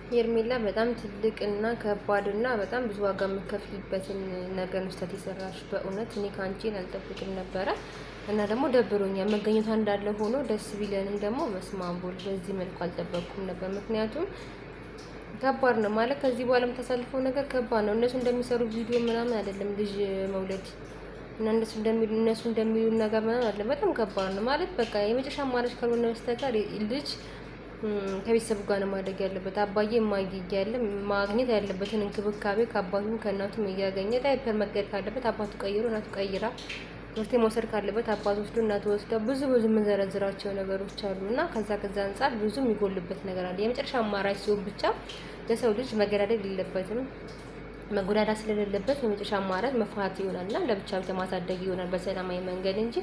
ሄርሜላ በጣም ትልቅና ከባድና በጣም ብዙ ዋጋ የምከፍልበትን ነገር ነው የሰራሽ። በእውነት እኔ ካንቺን አልጠብቅም ነበረ እና ደግሞ ደብሮኛል። መገኘቷ እንዳለ ሆኖ ደስ ቢለንም ደግሞ መስማቦል በዚህ መልኩ አልጠበቅኩም ነበር። ምክንያቱም ከባድ ነው ማለት ከዚህ በኋላ የምታሳልፈው ነገር ከባድ ነው። እነሱ እንደሚሰሩ ቪዲዮ ምናምን አይደለም ልጅ መውለድ እና እነሱ እንደሚሉ ነገር ምናምን አይደለም። በጣም ከባድ ነው ማለት በቃ የመጨረሻ አማራጭ ካልሆነ በስተቀር ልጅ ከቤተሰቡ ጋር ነው ማደግ ያለበት። አባዬ እማዬ እያለ ማግኘት ያለበትን እንክብካቤ ከአባቱም ከእናቱም እያገኘ ዳይፐር መቀየር ካለበት አባቱ ቀይሮ እናቱ ቀይራ ትምህርት መውሰድ ካለበት አባቱ ወስዶ እናቱ ወስዳ ብዙ የምንዘረዝራቸው ነገሮች አሉ እና ከዛ አንጻር ብዙ የሚጎልበት ነገር አለ። የመጨረሻ አማራጭ ሲሆን ብቻ ለሰው ልጅ መገዳደል የለበትም። መጎዳዳት ስለሌለበት የመጨረሻ አማራጭ መፋታት ይሆናልና ለብቻ ማሳደግ ይሆናል በሰላማዊ መንገድ እንጂ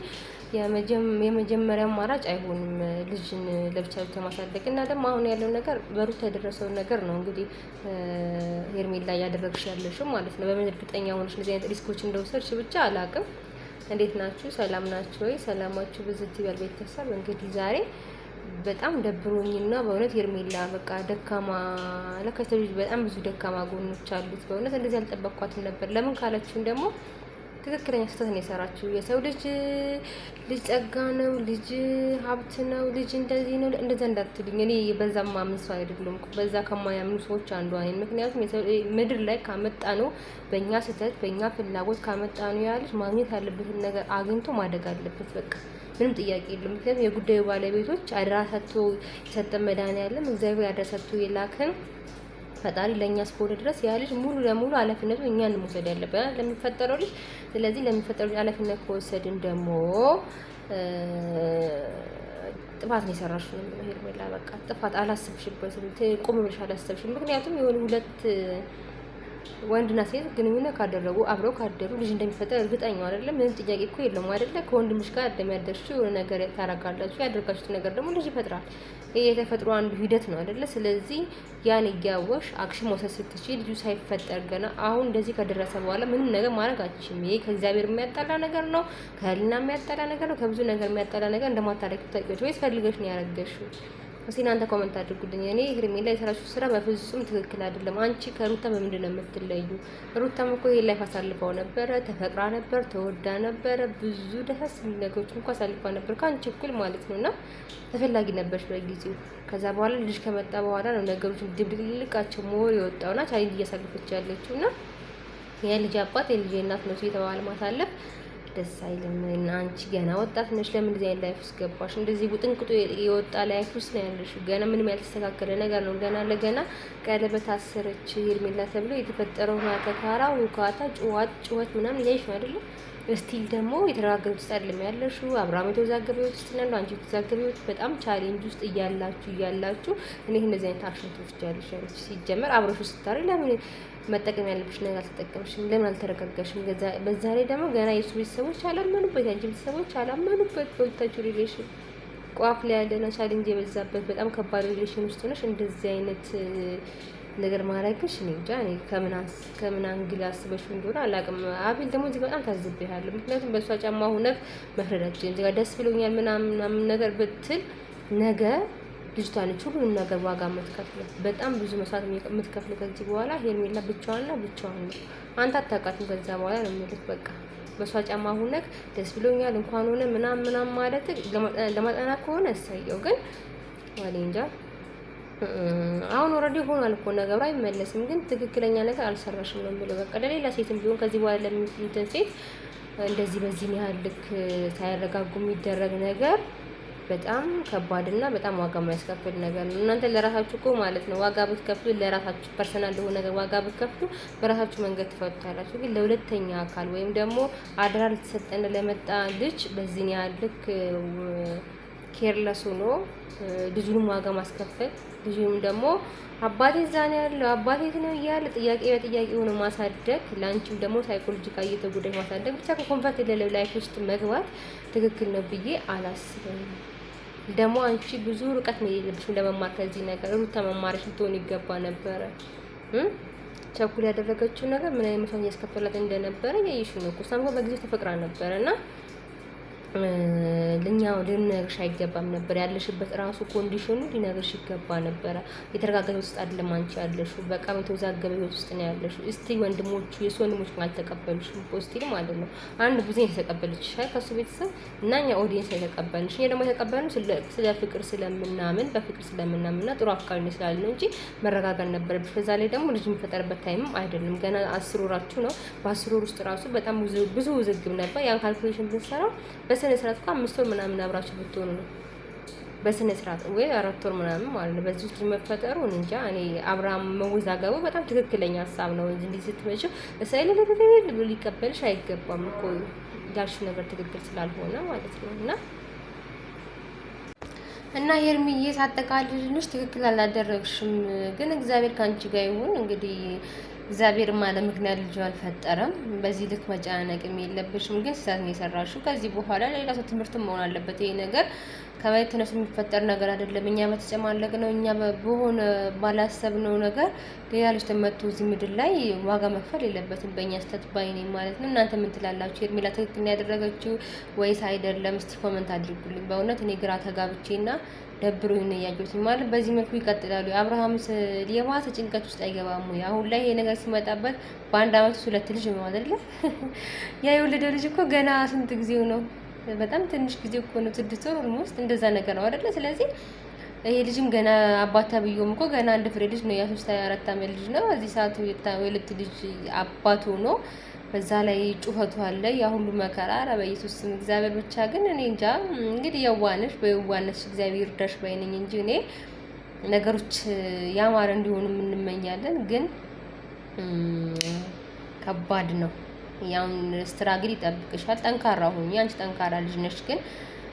የመጀመሪያ አማራጭ አይሆንም ልጅን ለብቻ ማሳደግ። እና ደግሞ አሁን ያለው ነገር በሩታ የደረሰው ነገር ነው እንግዲህ ሄርሜላ እያደረግሽ ያለሽው ማለት ነው። በምን እርግጠኛ ሆነሽ እንደዚህ አይነት ሪስኮች እንደወሰድሽ ብቻ አላቅም። እንዴት ናችሁ? ሰላም ናችሁ ወይ? ሰላማችሁ ብዝት ይበል ቤተሰብ። እንግዲህ ዛሬ በጣም ደብሮኝና በእውነት ሄርሜላ በቃ ደካማ ለከተ ልጅ በጣም ብዙ ደካማ ጎኖች አሉት። በእውነት እንደዚህ አልጠበቅኳትም ነበር። ለምን ካላችሁኝ ደግሞ ትክክለኛ ስህተት ነው የሰራችሁ። የሰው ልጅ ጸጋ ነው፣ ልጅ ሀብት ነው፣ ልጅ እንደዚህ ነው እንደዛ እንዳትሉኝ። እኔ በዛ ማምን ሰው አይደለም፣ በዛ ከማያምኑ ሰዎች አንዷ ነኝ። ምክንያቱም ምድር ላይ ካመጣ ነው በእኛ ስህተት በእኛ ፍላጎት ካመጣ ነው ያለች ማግኘት ያለበትን ነገር አግኝቶ ማደግ አለበት። በቃ ምንም ጥያቄ የለም። ምክንያቱም የጉዳዩ ባለቤቶች አደራ ሰጥቶ የሰጠን መድኃኒዓለም እግዚአብሔር አደራ ሰጥቶ የላከን ፈጣሪ ለኛ እስከሆነ ድረስ ያ ልጅ ሙሉ ለሙሉ ኃላፊነቱ እኛን መውሰድ ያለበት ለሚፈጠረው ልጅ። ስለዚህ ለሚፈጠረው ልጅ ኃላፊነት ከወሰድን ደግሞ ጥፋት ነው የሰራሽው ሄርሜላ። በቃ ጥፋት አላሰብሽበትም፣ ቆም ብለሽ አላሰብሽም። ምክንያቱም የሆኑ ሁለት ወንድና ሴት ግንኙነት ካደረጉ አብረው ካደሩ ልጅ እንደሚፈጠር እርግጠኛው አይደለም። ምንም ጥያቄ እኮ የለውም አይደለ? ከወንድምሽ ጋር እንደሚያደርሽው የሆነ ነገር ታረጋላችሁ። ያደርጋችሁት ነገር ደግሞ ልጅ ይፈጥራል። ይሄ የተፈጥሮ አንዱ ሂደት ነው አይደለ? ስለዚህ ያን እያወሽ አክሽን መውሰድ ስትችይ ልጁ ሳይፈጠር ገና አሁን እንደዚህ ከደረሰ በኋላ ምንም ነገር ማድረግ አትችይም። ይሄ ከእግዚአብሔር የሚያጣላ ነገር ነው፣ ከህሊና የሚያጣላ ነገር ነው፣ ከብዙ ነገር የሚያጣላ ነገር እንደማታረቂ ታውቂያለሽ ወይስ ፈልገሽ ነው ያረገሽው? እስኪ እናንተ ኮመንት አድርጉልኝ። እኔ ሄርሜላ የሰራችው ስራ በፍጹም ትክክል አይደለም። አንቺ ከሩታ በምንድን ነው የምትለዩ? ሩታም እኮ ይሄን ላይፍ አሳልፈው ነበረ፣ ተፈቅራ ነበር፣ ተወዳ ነበረ፣ ብዙ ደስ የሚል ነገሮች እንኳን አሳልፋ ነበር ከአንቺ እኩል ማለት ነውና ተፈላጊ ነበርሽ በጊዜው። ከዛ በኋላ ልጅ ከመጣ በኋላ ነው ነገሮች ድብልቅልቃቸው ሞር የወጣውና ቻሌንጅ እያሳለፈች ያለችውና የልጅ አባት የልጅ እናት ነው የተባለ ማሳለፍ ደስ አይልም። እና አንቺ ገና ወጣት ነሽ። ለምን እንደዚህ አይነት ላይፍ ውስጥ ገባሽ? እንደዚህ ውጥንቅጡ የወጣ ላይፍ ውስጥ ነው ያለሽ። ገና ምንም ያልተስተካከለ ነገር ነው። ገና ለገና ቀለበት አሰረች ሄርሜላ ተብሎ የተፈጠረው ማተካራ ውካታ፣ ጩኸት ምናምን እያይሽ ነው አይደለ? እስቲል ደግሞ የተረጋገጠ ውስጥ አይደለም ያለሽው። አብርሃም የተወዛገበ ህይወት ውስጥ ነው፣ አንቺ የተወዛገበ ህይወት። በጣም ቻሌንጅ ውስጥ እያላችሁ እኔ እንደዚህ አይነት አክሽን ትወስጃለሽ። ሲጀመር አብረሽ ስታሪ ለምን መጠቀም ያለብሽ ነገር አልተጠቀምሽም? ለምን አልተረጋጋሽም? በዛ ላይ ደግሞ ገና የሱ ቤተሰቦች አላመኑበት፣ የአንቺ ቤተሰቦች አላመኑበት። በሁለታችሁ ሪሌሽን ቋፍ ላይ ያለና ቻሌንጅ የበዛበት በጣም ከባድ ሪሌሽን ውስጥ ሆነሽ እንደዚህ አይነት ነገር ማድረግሽ እኔ እንጃ። እኔ ከምን አንግል አስበሽው እንደሆነ አላውቅም። አቤል ደግሞ እዚህ በጣም ታዝቤያለሁ። ምክንያቱም በእሷ ጫማ ሆነህ መፍረዳችን እዚህ ጋር ደስ ብሎኛል ምናምን ነገር ብትል ነገ ልጅቷ ነች ሁሉንም ነገር ዋጋ የምትከፍለው፣ በጣም ብዙ መስዋዕት የምትከፍለው ከዚህ በኋላ ሄርሜላ ብቻዋን ነው። አንተ አታውቃትም። ከዛ በኋላ ነው የሚሉት በቃ በሷ ጫማ ሆነክ ደስ ብሎኛል እንኳን ሆነ ምናምን ማለት ለማጠና ከሆነ እሰየው። ግን ዋሌ እንጃ አሁን ኦልሬዲ ሆኗል እኮ ነገሩ አይመለስም። ግን ትክክለኛ ነገር አልሰራሽም ነው የሚለው በቃ ለሌላ ሴትም ቢሆን ከዚህ በኋላ ለሚሉትን ሴት እንደዚህ በዚህ ያህል ልክ ሳያረጋጉ የሚደረግ ነገር በጣም ከባድና በጣም ዋጋ የማያስከፍል ነገር ነው። እናንተ ለራሳችሁ እኮ ማለት ነው ዋጋ ብትከፍሉ፣ ለራሳችሁ ፐርሰናል ለሆነ ነገር ዋጋ ብትከፍሉ በራሳችሁ መንገድ ትፈቱታላችሁ። ግን ለሁለተኛ አካል ወይም ደግሞ አደራ ልትሰጠን ለመጣ ልጅ በዚህ ያህል ልክ ኬርለስ ሆኖ ልጁንም ዋጋ ማስከፈል፣ ልጁንም ደግሞ አባቴ እዛ ነው ያለው አባቴ ነው እያለ ጥያቄ በጥያቄ ሆኖ ማሳደግ፣ ለአንቺም ደግሞ ሳይኮሎጂካሊ እየተጎዳሽ ማሳደግ፣ ብቻ ከኮንፈርት የሌለው ላይፍ ውስጥ መግባት ትክክል ነው ብዬ አላስብም። ደግሞ አንቺ ብዙ ርቀት ነው የሌለብሽም ለመማር ከዚህ ነገር። ሩታ መማርሽ ልትሆን ይገባ ነበረ። ቸኩል ያደረገችው ነገር ምን አይነት መስዋዕት እያስከፈላት እንደነበረ ያይሽ ነው እኮ። እሷም በጊዜው ተፈቅራ ነበረ እና ለኛው ልንነግርሽ አይገባም ነበር። ያለሽበት ራሱ ኮንዲሽኑ ሊነግርሽ ይገባ ነበረ። የተረጋጋ ውስጥ አይደለም አንቺ ያለሽው፣ በቃ በተወዛገበ ህይወት ውስጥ ነው ያለሽው። እስቲ ወንድሞቹ የሱ ወንድሞች አልተቀበሉሽም፣ ፖስቲል ማለት ነው። አንድ ብዙ የተቀበለች ሻይ ከሱ ቤተሰብ እና እኛ ኦዲየንስ የተቀበልንሽ። እኛ ደግሞ የተቀበልን ስለ ፍቅር ስለምናምን በፍቅር ስለምናምንና ጥሩ አፍቃሪ ነው ስላለ ነው እንጂ መረጋጋት ነበረብሽ። በዛ ላይ ደግሞ ልጅ የሚፈጠርበት ታይምም አይደለም፣ ገና 10 ወራችሁ ነው። በ10 ወር ውስጥ ራሱ በጣም ብዙ ውዝግብ ነበር። ያን ካልኩሌሽን ብንሰራው በስነ ስርዓት እኮ 5 ወር ምናምን አብራችሁ ብትሆኑ ነው በስነ ስርዓት ወይ 4 ወር ምናምን ማለት ነው። በዚህ ውስጥ መፈጠሩ እንጃ። እኔ አብርሃም መወዛገቡ በጣም ትክክለኛ ሀሳብ ነው። እንዲህ ስትመጪው እስራኤል ብሎ ሊቀበልሽ አይገባም እኮ ያልሽው ነገር ትክክል ስላልሆነ ማለት ነው። እና ሄርሚዬ ሳጠቃልልሽ ትክክል አላደረግሽም፣ ግን እግዚአብሔር ካንቺ ጋር ይሁን። እንግዲህ እግዚአብሔር ማለት ምክንያት ልጅ አልፈጠረም። በዚህ ልክ መጨናነቅም የለብሽም። ግን ስህተት ነው የሰራሽው። ከዚህ በኋላ ሌላ ሰው ትምህርትም መሆን አለበት። ይሄ ነገር ከመሬት ተነስቶ የሚፈጠር ነገር አይደለም። እኛ በተጨማለቅ ነው እኛ በሆነ ባላሰብነው ነገር ሌላ ልጅ ተመቶ እዚህ ምድር ላይ ዋጋ መክፈል የለበትም። በእኛ ስህተት ባይኔ ማለት ነው። እናንተ ምን ትላላችሁ? ሄርሜላ ትክክል ነው ያደረገችው ወይስ አይደለም? እስቲ ኮመንት አድርጉልኝ። በእውነት እኔ ግራ ተጋብቼና ደብሮኝ ነው ያየሁት። ማለት በዚህ መልኩ ይቀጥላሉ። አብርሃም የባሰ ጭንቀት ውስጥ አይገባም ወይ? አሁን ላይ ይሄ ነገር ሲመጣበት በአንድ አመት 2 ልጅ ነው አይደለ? ያ የወለደው ልጅ እኮ ገና ስንት ጊዜው ነው? በጣም ትንሽ ጊዜ እኮ ነው። 6 ወር ኦልሞስት እንደዛ ነገር ነው አይደለ? ስለዚህ ይሄ ልጅም ገና አባት ተብዮም እኮ ገና አንድ ፍሬ ልጅ ነው። ያ3 4 አመት ልጅ ነው። እዚህ ሰዓት የሁለት ልጅ አባት ሆኖ በዛ ላይ ጩኸቱ አለ፣ ያ ሁሉ መከራ። ኧረ በኢየሱስ ስም እግዚአብሔር ብቻ ግን እኔ እንጃ። እንግዲህ የዋነሽ በየዋነሽ እግዚአብሔር ይርዳሽ ባይነኝ እንጂ እኔ ነገሮች ያማረ እንዲሆኑ እንመኛለን። ግን ከባድ ነው። ያውን ስትራግል ይጠብቅሻል። ጠንካራ ሁኚ። አንቺ ጠንካራ ልጅ ነሽ። ግን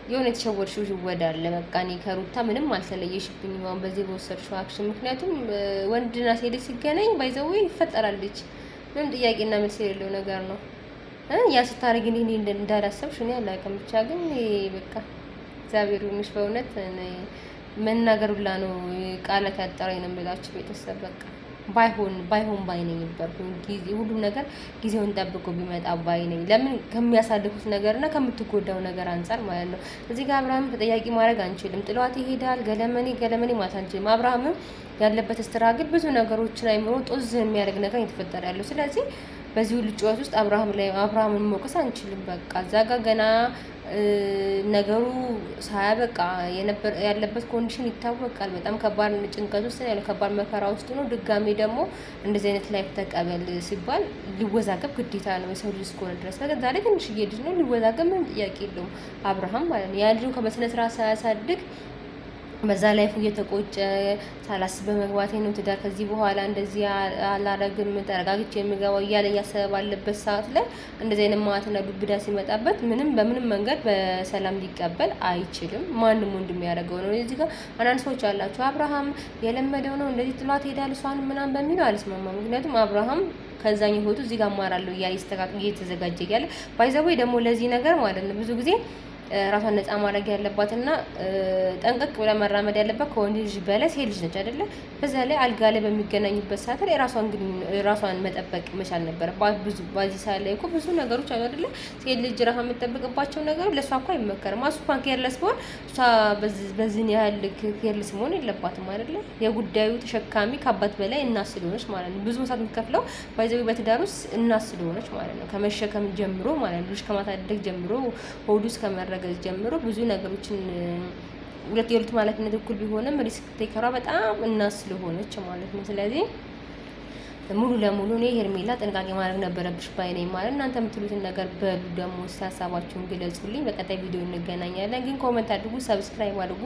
የሆነ የተሸወድሽው ሽወዳ አለ። በቃ እኔ ከሩታ ምንም አልተለየሽብኝም አሁን በዚህ በወሰድሽው አክሽን። ምክንያቱም ወንድና ሴት ሲገናኝ ባይዘው ይፈጠራል ልጅ። ምንም ጥያቄና መልስ የሌለው ነገር ነው። ያ ስታረጊ እኔ እንዳላሰብሽ እኔ አላውቅም። ብቻ ግን በቃ እግዚአብሔር ይሁንሽ በእውነት መናገር ብላ ነው ቃላት ያጠረኝ ነው የምላችሁ ቤተሰብ። በቃ ባይሆን ባይነኝ ነበርኩኝ። ጊዜ ሁሉም ነገር ጊዜውን ጠብቆ ቢመጣ ባይነኝ። ለምን ከሚያሳልፉት ነገርና ከምትጎዳው ነገር አንጻር ማለት ነው። እዚህ ጋር አብርሃም ተጠያቂ ማድረግ አንችልም። ጥሏት ይሄዳል። ገለመኔ ማለት አንችልም። አብርሃምም ያለበት ስትራግል ብዙ ነገሮችን አይምሮ ጦዝ የሚያደርግ ነገር እየተፈጠረ ያለው። ስለዚህ በዚህ ሁሉ ጩኸት ውስጥ አብርሃምን መውቀስ አንችልም። በቃ እዛ ጋር ገና ነገሩ ሳያበቃ ያለበት ኮንዲሽን ይታወቃል። በጣም ከባድ ጭንቀት ውስጥ ነው ያለው፣ ከባድ መከራ ውስጥ ነው። ድጋሜ ደግሞ እንደዚህ አይነት ላይፍ ተቀበል ሲባል ሊወዛገብ ግዴታ ነው የሰው ልጅ እስከሆነ ድረስ። ነገር ዛሬ ትንሽዬ ልጅ ነው፣ ሊወዛገብ ምንም ጥያቄ የለውም አብርሃም ማለት ነው። ያ ልጁ ከበስነ ስርዓት ሳያሳድግ በዛ ላይፉ እየተቆጨ ሳላስብ በመግባቴ ነው ትዳር ከዚህ በኋላ እንደዚህ አላረግም ተረጋግቼ የምገባው እያለ እያሰበ ባለበት ሰዓት ላይ እንደዚህ አይነት ማዕትና ዱብዳ ሲመጣበት በምንም መንገድ በሰላም ሊቀበል አይችልም። ማንም ወንድ የሚያደርገው ነው። እዚህ ጋር አንዳንድ ሰዎች አላቸው አብርሃም የለመደው ነው እንደዚህ ጥሏት ሄዳል እሷን ምናምን በሚለው አልስማማም። ምክንያቱም አብርሃም ከዛኛው ህይወቱ እዚህ ጋር አማራለሁ እያለ ይስተካከል እየተዘጋጀ እያለ ባይዘው ደግሞ ለዚህ ነገር ማለት ነው ብዙ ጊዜ ራሷን ነፃ ማድረግ ያለባትና ጠንቀቅ ብላ መራመድ ያለባት ከወንድ ልጅ በላይ ሴት ልጅ ነች አይደለ? በዛ ላይ አልጋ ላይ በሚገናኙበት ሰዓት ላይ ራሷን መጠበቅ መቻል ነበረባት። በዚህ ሰዓት ላይ እኮ ብዙ ነገሮች አሉ አይደለ? ሴት ልጅ ራሷን የምትጠብቅባቸው ነገሮች ለእሷ እኮ አይመከርም። እሱ እንኳን ኬርለስ ቢሆን እሷ በዚህን ያህል ኬርለስ መሆን የለባትም አይደለ? የጉዳዩ ተሸካሚ ከአባት በላይ እናት ስለሆነች ማለት ነው። ብዙ ሰዓት የምትከፍለው ባይዘው በትዳር ውስጥ እናት ስለሆነች ማለት ነው። ከመሸከም ጀምሮ ማለት ነው። ልጅ ከማሳደግ ጀምሮ ሆዱ እስከ ገዝ ጀምሮ ብዙ ነገሮችን የሁለት ኃላፊነት እኩል ቢሆንም ሪስክ ቴከሯ በጣም እናት ስለሆነች ማለት ነው። ስለዚህ ሙሉ ለሙሉ እኔ ሄርሜላ ጥንቃቄ ማድረግ ነበረብሽ ባይነኝ ማለት። እናንተ የምትሉትን ነገር በሉ። ደግሞ ሀሳባችሁን ግለጹልኝ። በቀጣይ ቪዲዮ እንገናኛለን። ግን ኮሜንት አድርጉ፣ ሰብስክራይብ አድርጉ፣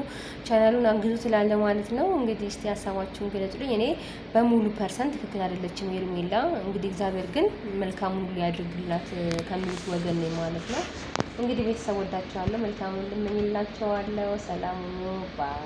ቻናሉን አግዙ ትላለ ማለት ነው። እንግዲህ እስቲ ሀሳባችሁን ግለጹልኝ። እኔ በሙሉ ፐርሰንት ትክክል አይደለችም ሄርሜላ። እንግዲህ እግዚአብሔር ግን መልካሙን ሁሉ ያድርግላት ከሚሉት ወገን ነኝ ማለት ነው። እንግዲህ ቤተሰብ ወዳቸዋለሁ፣ መልካሙን ልመኝላቸዋለሁ። ሰላም ባይ